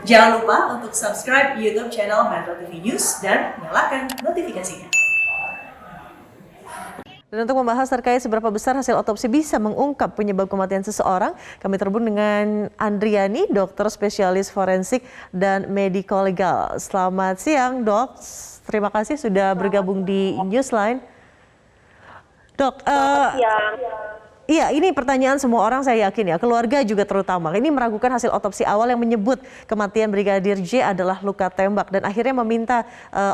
Jangan lupa untuk subscribe YouTube channel Metro TV News dan nyalakan notifikasinya. Dan untuk membahas terkait seberapa besar hasil otopsi bisa mengungkap penyebab kematian seseorang, kami terhubung dengan Andriani, dokter spesialis forensik dan mediko legal. Selamat siang, Dok. Terima kasih sudah bergabung di Newsline. Dok, iya, ini pertanyaan semua orang saya yakin ya, keluarga juga terutama. Ini meragukan hasil otopsi awal yang menyebut kematian Brigadir J adalah luka tembak dan akhirnya meminta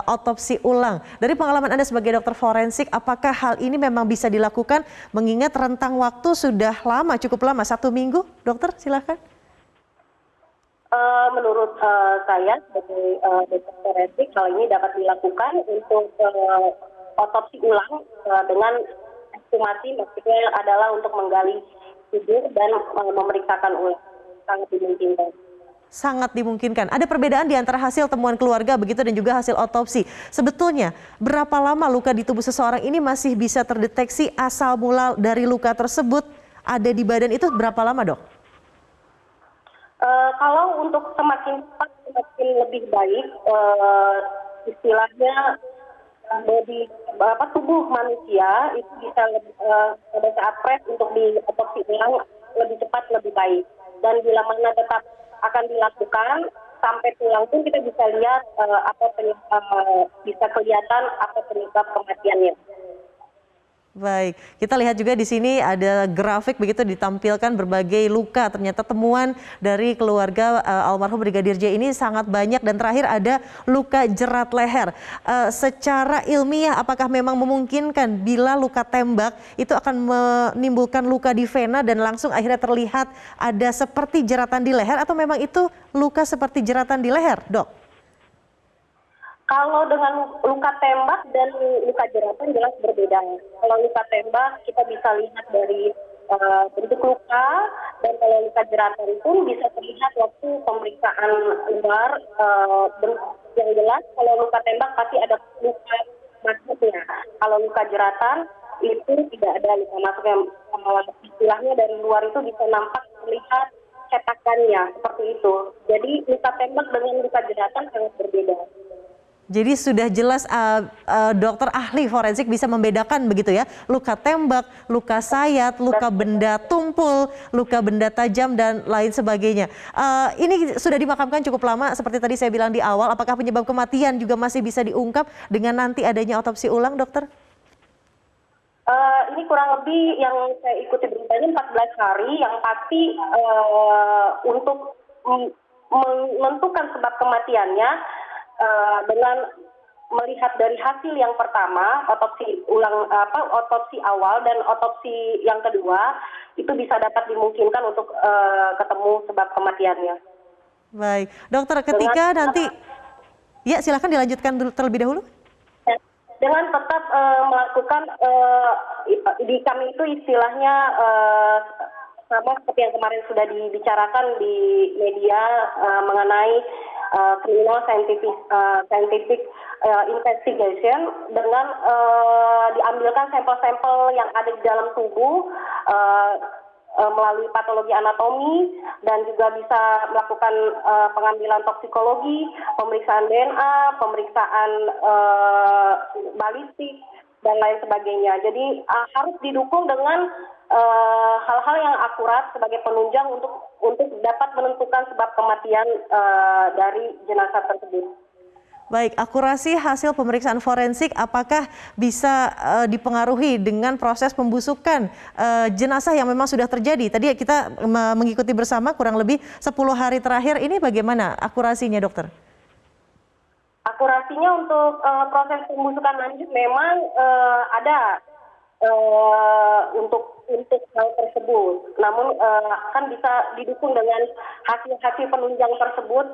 otopsi ulang. Dari pengalaman Anda sebagai dokter forensik, apakah hal ini memang bisa dilakukan mengingat rentang waktu sudah lama, cukup lama, 1 minggu? Dokter, silakan. Menurut saya sebagai dokter forensik, hal ini dapat dilakukan untuk otopsi ulang dengan ekshumasi, maksudnya adalah untuk menggali tubuh dan memeriksakan ulang. Sangat dimungkinkan. Sangat dimungkinkan. Ada perbedaan di antara hasil temuan keluarga begitu dan juga hasil otopsi. Sebetulnya berapa lama luka di tubuh seseorang ini masih bisa terdeteksi asal mula dari luka tersebut ada di badan itu berapa lama, Dok? Kalau untuk semakin cepat semakin lebih baik, istilahnya body tubuh manusia itu bisa pada saat fresh untuk diotopsi ulang lebih cepat lebih baik, dan bila mana tetap akan dilakukan sampai tulang pun kita bisa lihat bisa kelihatan apa penyebab kematiannya. Baik, kita lihat juga di sini ada grafik begitu ditampilkan berbagai luka. Ternyata temuan dari keluarga almarhum Brigadir J ini sangat banyak dan terakhir ada luka jerat leher. Secara ilmiah apakah memang memungkinkan bila luka tembak itu akan menimbulkan luka di vena dan langsung akhirnya terlihat ada seperti jeratan di leher atau memang itu luka seperti jeratan di leher, Dok? Kalau dengan luka tembak dan luka jeratan jelas berbeda. Kalau luka tembak kita bisa lihat dari bentuk luka, dan kalau luka jeratan pun bisa terlihat waktu pemeriksaan luar. Yang jelas kalau luka tembak pasti ada luka masuknya. Kalau luka jeratan itu tidak ada luka masuknya. Istilahnya dari luar itu bisa nampak terlihat cetakannya seperti itu. Jadi luka tembak dengan luka jeratan sangat berbeda. Jadi sudah jelas dokter ahli forensik bisa membedakan begitu ya, luka tembak, luka sayat, luka benda tumpul, luka benda tajam dan lain sebagainya. Ini sudah dimakamkan cukup lama seperti tadi saya bilang di awal, apakah penyebab kematian juga masih bisa diungkap dengan nanti adanya otopsi ulang, dokter? Ini kurang lebih yang saya ikuti beritanya 14 hari, yang pasti untuk menentukan sebab kematiannya dengan melihat dari hasil yang pertama, otopsi ulang otopsi awal dan otopsi yang kedua itu bisa dapat dimungkinkan untuk ketemu sebab kematiannya. Baik, dokter, ketika nanti ya silakan dilanjutkan terlebih dahulu. Dengan tetap melakukan di kami itu istilahnya sama seperti yang kemarin sudah dibicarakan di media mengenai criminal scientific investigation, dengan diambilkan sampel-sampel yang ada di dalam tubuh melalui patologi anatomi, dan juga bisa melakukan pengambilan toksikologi, pemeriksaan DNA, pemeriksaan balistik dan lain sebagainya. Jadi harus didukung dengan hal-hal yang akurat sebagai penunjang untuk dapat menentukan sebab kematian dari jenazah tersebut. Baik, akurasi hasil pemeriksaan forensik apakah bisa dipengaruhi dengan proses pembusukan jenazah yang memang sudah terjadi? Tadi kita mengikuti bersama kurang lebih 10 hari terakhir, ini bagaimana akurasinya, dokter? Akurasinya untuk proses pembusukan lanjut memang ada untuk hal tersebut. Namun kan bisa didukung dengan hasil-hasil penunjang tersebut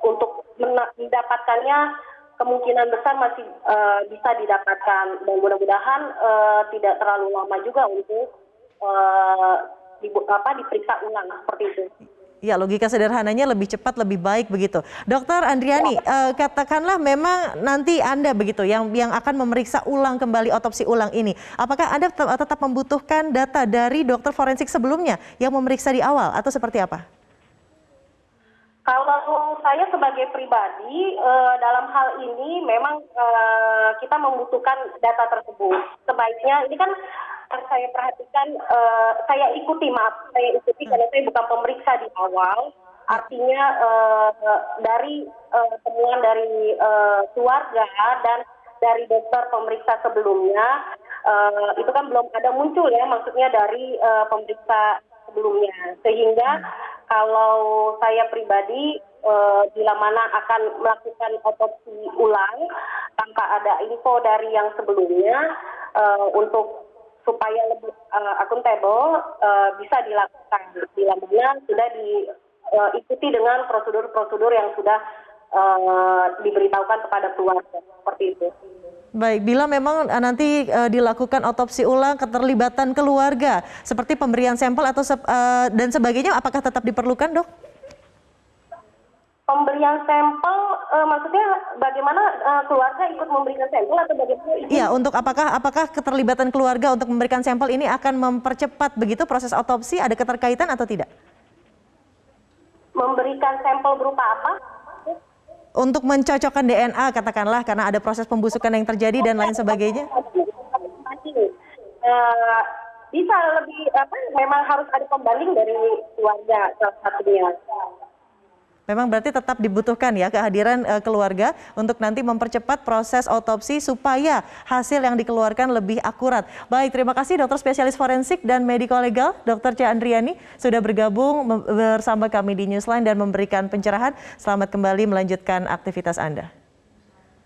untuk mendapatkannya, kemungkinan besar masih bisa didapatkan, dan mudah-mudahan tidak terlalu lama juga untuk diperiksa ulang seperti itu. Ya, logika sederhananya lebih cepat lebih baik begitu. Dokter Andriani, katakanlah memang nanti Anda begitu yang akan memeriksa ulang kembali otopsi ulang ini. Apakah Anda tetap membutuhkan data dari dokter forensik sebelumnya yang memeriksa di awal atau seperti apa? Kalau saya sebagai pribadi, dalam hal ini memang kita membutuhkan data tersebut. Sebaiknya, ini kan saya perhatikan, saya ikuti karena saya bukan pemeriksa di awal. Artinya dari temuan dari keluarga dan dari dokter pemeriksa sebelumnya, itu kan belum ada muncul ya, maksudnya dari pemeriksa sebelumnya. Sehingga kalau saya pribadi bila mana akan melakukan otopsi ulang tanpa ada info dari yang sebelumnya, untuk supaya lebih akuntabel bisa dilakukan bila mana sudah diikuti dengan prosedur-prosedur yang sudah diberitahukan kepada keluarga, seperti itu. Baik, bila memang nanti dilakukan otopsi ulang keterlibatan keluarga, seperti pemberian sampel atau dan sebagainya, apakah tetap diperlukan, Dok? Pemberian sampel, maksudnya bagaimana keluarga ikut memberikan sampel atau bagaimana? Iya, untuk apakah keterlibatan keluarga untuk memberikan sampel ini akan mempercepat begitu proses otopsi? Ada keterkaitan atau tidak? Memberikan sampel berupa apa? Untuk mencocokkan DNA katakanlah karena ada proses pembusukan yang terjadi dan lain sebagainya? Bisa lebih memang harus ada pembanding dari keluarga salah satunya. Memang berarti tetap dibutuhkan ya kehadiran keluarga untuk nanti mempercepat proses otopsi supaya hasil yang dikeluarkan lebih akurat. Baik, terima kasih dokter spesialis forensik dan mediko legal Dr. Tia Andriani sudah bergabung bersama kami di Newsline dan memberikan pencerahan. Selamat kembali melanjutkan aktivitas Anda.